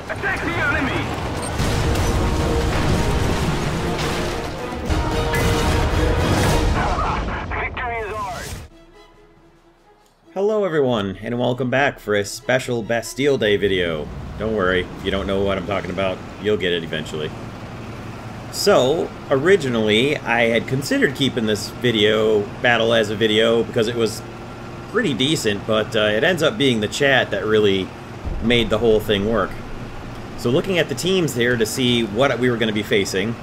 Attack the enemy! Victory is ours! Hello everyone, and welcome back for a special Bastille Day video. Don't worry, if you don't know what I'm talking about, you'll get it eventually. So, originally, I had considered keeping this battle as a video because it was pretty decent, but it ends up being the chat that really made the whole thing work. So looking at the teams here to see what we were going to be facing,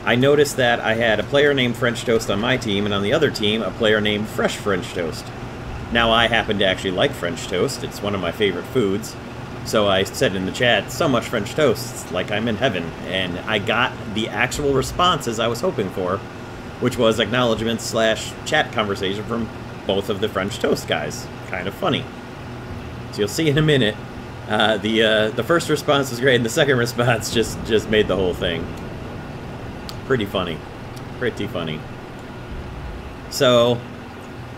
I noticed that I had a player named French Toast on my team, and on the other team, a player named Fresh French Toast. Now, I happen to actually like French toast. It's one of my favorite foods. So I said in the chat, so much French toast, it's like I'm in heaven. And I got the actual responses I was hoping for, which was acknowledgments / chat conversation from both of the French toast guys. Kind of funny. So you'll see in a minute. The first response was great, and the second response just made the whole thing pretty funny. Pretty funny. So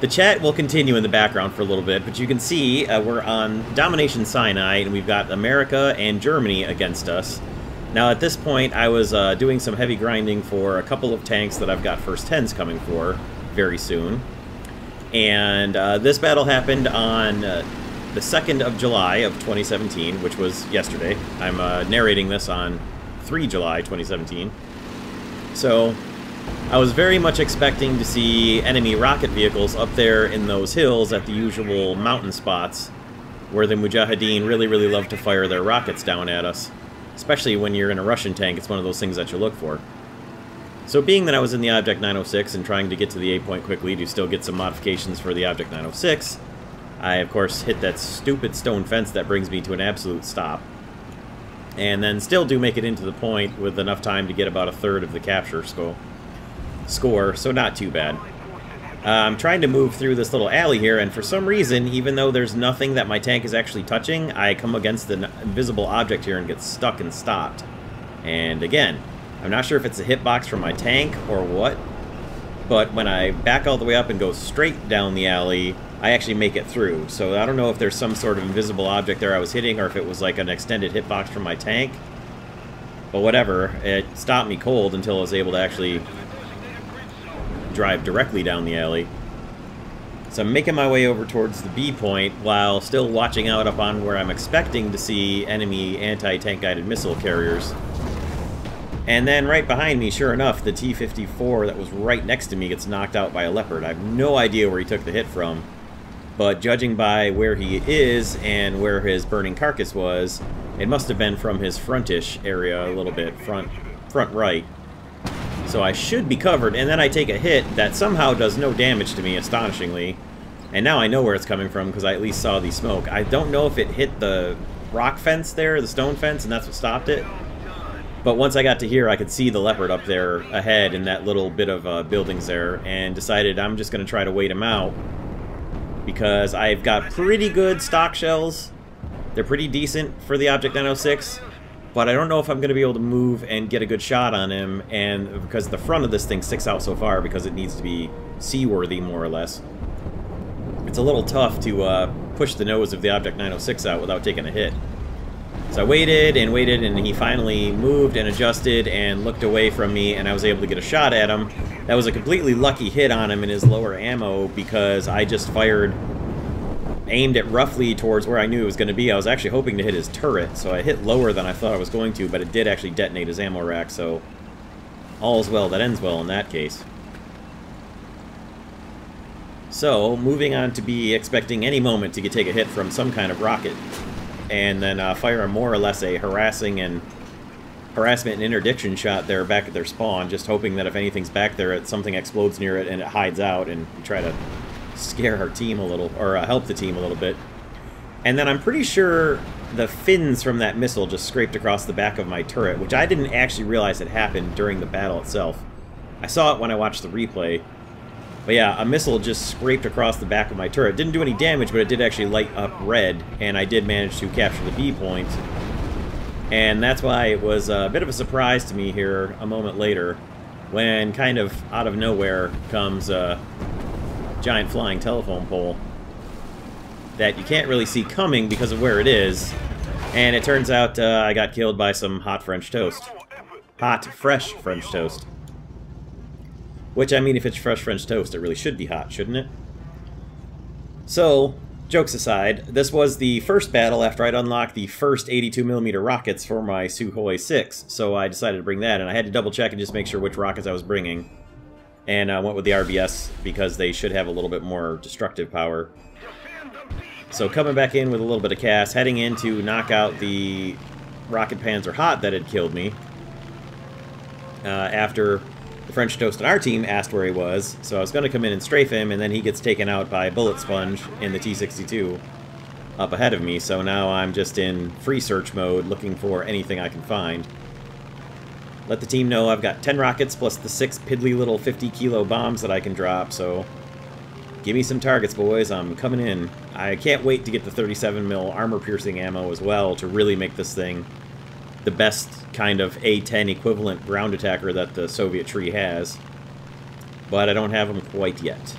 the chat will continue in the background for a little bit, but you can see we're on Domination Sinai, and we've got America and Germany against us. Now, at this point, I was doing some heavy grinding for a couple of tanks that I've got first 10s coming for very soon. And this battle happened on the 2nd of July of 2017, which was yesterday. I'm narrating this on 3 July 2017. So I was very much expecting to see enemy rocket vehicles up there in those hills at the usual mountain spots where the Mujahideen really love to fire their rockets down at us. Especially when you're in a Russian tank, it's one of those things that you look for. So being that I was in the Object 906 and trying to get to the A point quickly to still get some modifications for the Object 906, I of course hit that stupid stone fence that brings me to an absolute stop. And then still do make it into the point with enough time to get about a third of the capture score, so not too bad. I'm trying to move through this little alley here, and for some reason, even though there's nothing that my tank is actually touching, I come against an invisible object here and get stuck and stopped. And again, I'm not sure if it's a hitbox from my tank or what, but when I back all the way up and go straight down the alley, I actually make it through. So I don't know if there's some sort of invisible object there I was hitting, or if it was like an extended hitbox from my tank. But whatever, it stopped me cold until I was able to actually drive directly down the alley. So I'm making my way over towards the B point while still watching out up on where I'm expecting to see enemy anti-tank guided missile carriers. And then right behind me, sure enough, the T-54 that was right next to me gets knocked out by a Leopard. I have no idea where he took the hit from, but judging by where he is and where his burning carcass was, it must have been from his frontish area a little bit, front right. So I should be covered, and then I take a hit that somehow does no damage to me, astonishingly. And now I know where it's coming from because I at least saw the smoke. I don't know if it hit the rock fence there, the stone fence, and that's what stopped it. But once I got to here, I could see the Leopard up there ahead in that little bit of buildings there, and decided I'm just going to try to wait him out because I've got pretty good stock shells. They're pretty decent for the Object 906, but I don't know if I'm going to be able to move and get a good shot on him, and because the front of this thing sticks out so far because it needs to be seaworthy, more or less. It's a little tough to push the nose of the Object 906 out without taking a hit. So I waited, and he finally moved and adjusted and looked away from me, and I was able to get a shot at him. That was a completely lucky hit on him in his lower ammo because I just aimed it roughly towards where I knew it was going to be. I was actually hoping to hit his turret, so I hit lower than I thought I was going to, but it did actually detonate his ammo rack, so all's well that ends well in that case. So, moving on to be expecting any moment to take a hit from some kind of rocket, and then fire a more or less a harassment and interdiction shot there back at their spawn, just hoping that if anything's back there, something explodes near it and it hides out, and try to scare our team a little, or help the team a little bit. And then I'm pretty sure the fins from that missile just scraped across the back of my turret, which I didn't actually realize had happened during the battle itself. I saw it when I watched the replay. But yeah, a missile just scraped across the back of my turret. Didn't do any damage, but it did actually light up red, and I did manage to capture the B point. And that's why it was a bit of a surprise to me here a moment later, when kind of out of nowhere comes a giant flying telephone pole that you can't really see coming because of where it is, And it turns out I got killed by some hot French toast. Hot, fresh French toast. Which, I mean, if it's fresh French toast, it really should be hot, shouldn't it? So, jokes aside, this was the first battle after I'd unlocked the first 82mm rockets for my Sukhoi 6, so I decided to bring that, and I had to double check and just make sure which rockets I was bringing. And I went with the RBS because they should have a little bit more destructive power. So coming back in with a little bit of CAS, heading in to knock out the Rocket Panzer Hot that had killed me. After the French Toast on our team asked where he was, so I was going to come in and strafe him, and then he gets taken out by Bullet Sponge in the T-62 up ahead of me, so now I'm just in free search mode looking for anything I can find. Let the team know I've got 10 rockets plus the 6 piddly little 50-kilo bombs that I can drop, so give me some targets, boys. I'm coming in. I can't wait to get the 37mm armor-piercing ammo as well to really make this thing the best kind of A-10 equivalent ground attacker that the Soviet tree has. But I don't have them quite yet.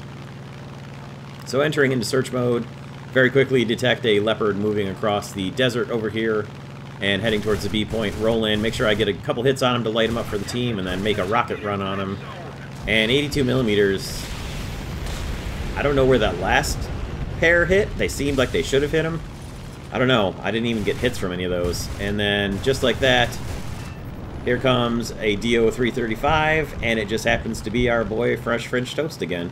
So entering into search mode, very quickly detect a Leopard moving across the desert over here and heading towards the B point, roll in, make sure I get a couple hits on him to light him up for the team, and then make a rocket run on him. And 82mm, I don't know where that last pair hit. They seemed like they should have hit him. I don't know. I didn't even get hits from any of those. And then, just like that, here comes a DO-335, and it just happens to be our boy Fresh French Toast again.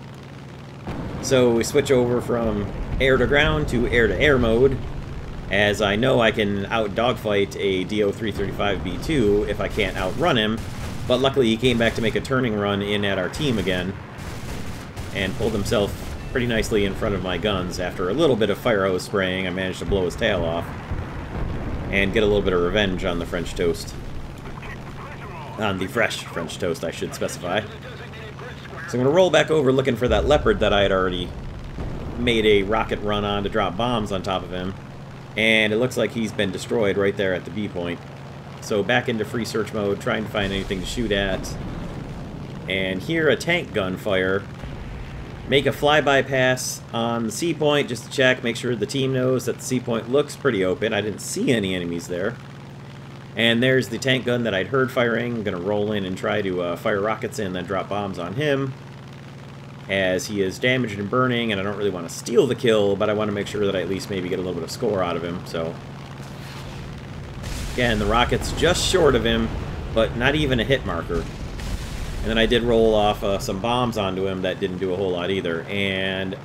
So we switch over from air-to-ground to air-to-air mode, as I know I can out-dogfight a DO-335B2 if I can't outrun him, but luckily he came back to make a turning run in at our team again, and pulled himself pretty nicely in front of my guns. After a little bit of fire hose spraying, I managed to blow his tail off and get a little bit of revenge on the French Toast. On the fresh French Toast, I should specify. So I'm going to roll back over looking for that Leopard that I had already made a rocket run on to drop bombs on top of him. And it looks like he's been destroyed right there at the B point. So back into free search mode, trying to find anything to shoot at. And hear a tank gun fire. Make a flyby pass on the C point just to check, make sure the team knows that the C point looks pretty open. I didn't see any enemies there. And there's the tank gun that I'd heard firing. I'm going to roll in and try to fire rockets in, then drop bombs on him, as he is damaged and burning, and I don't really want to steal the kill, but I want to make sure that I at least maybe get a little bit of score out of him. So again, the rocket's just short of him, but not even a hit marker. And then I did roll off some bombs onto him that didn't do a whole lot either. And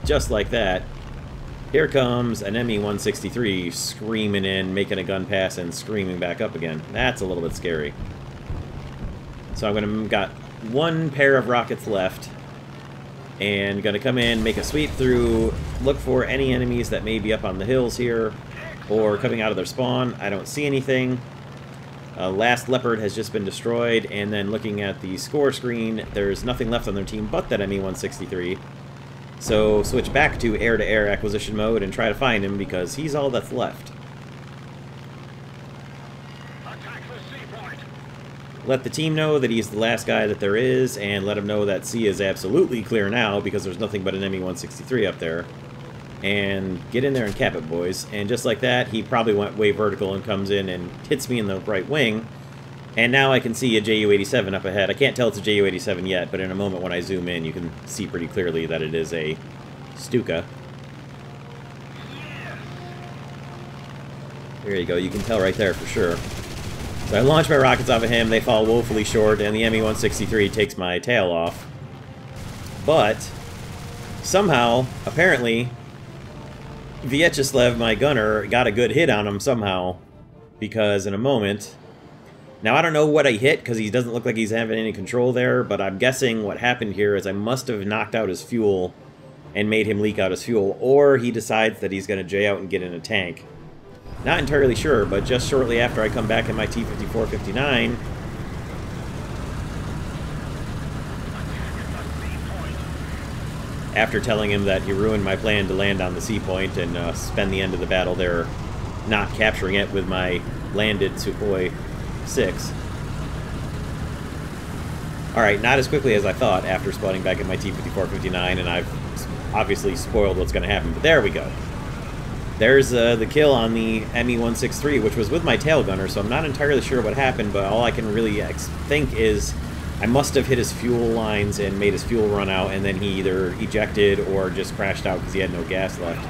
just like that, here comes an ME-163 screaming in, making a gun pass, and screaming back up again. That's a little bit scary. So I'm going to got one pair of rockets left, and going to come in, make a sweep through, look for any enemies that may be up on the hills here, or coming out of their spawn. I don't see anything. Last Leopard has just been destroyed, and then looking at the score screen, there's nothing left on their team but that ME-163. So switch back to air-to-air acquisition mode and try to find him, because he's all that's left. Let the team know that he's the last guy that there is, and let him know that C is absolutely clear now, because there's nothing but an ME-163 up there. And get in there and cap it, boys. And just like that, he probably went way vertical and comes in and hits me in the right wing. And now I can see a Ju-87 up ahead. I can't tell it's a Ju-87 yet, but in a moment when I zoom in, you can see pretty clearly that it is a Stuka. There you go, you can tell right there for sure. So I launch my rockets off of him, they fall woefully short, and the ME-163 takes my tail off. But somehow, apparently, Vyacheslav, my gunner, got a good hit on him somehow, because in a moment... Now, I don't know what I hit, because he doesn't look like he's having any control there, but I'm guessing what happened here is I must have knocked out his fuel and made him leak out his fuel, or he decides that he's going to J out and get in a tank. Not entirely sure, but just shortly after I come back in my T-54-59... after telling him that he ruined my plan to land on the C point and spend the end of the battle there not capturing it with my landed Sukhoi 6. Alright, not as quickly as I thought after spawning back at my T-54-59, and I've obviously spoiled what's going to happen, but there we go. there's the kill on the ME-163, which was with my tail gunner, so I'm not entirely sure what happened, but all I can really think is I must have hit his fuel lines and made his fuel run out, and then he either ejected or just crashed out because he had no gas left.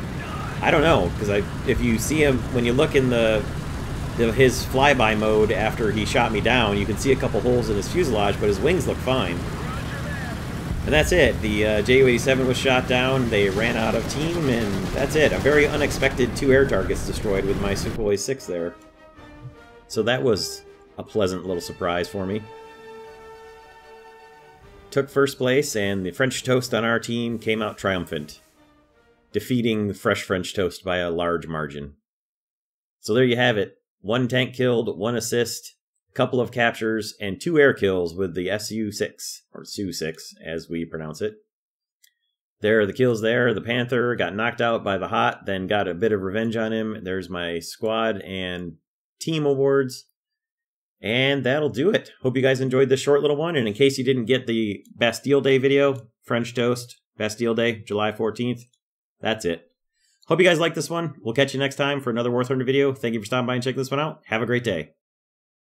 I don't know, because if you see him, when you look in his flyby mode after he shot me down, you can see a couple holes in his fuselage, but his wings look fine. And that's it. The Ju-87 was shot down, they ran out of team, and that's it. A very unexpected 2 air targets destroyed with my Sukhoi 6 there. So that was a pleasant little surprise for me. Took first place, and the French Toast on our team came out triumphant, defeating the Fresh French Toast by a large margin. So there you have it. 1 tank killed, 1 assist, couple of captures, and 2 air kills with the Su-6, or Su-6 as we pronounce it. There are the kills there. The Panther got knocked out by the Hot, then got a bit of revenge on him. There's my squad and team awards. And that'll do it. Hope you guys enjoyed this short little one. And in case you didn't get the Bastille Day video, French Toast, Bastille Day, July 14th, that's it. Hope you guys liked this one. We'll catch you next time for another War Thunder video. Thank you for stopping by and checking this one out. Have a great day.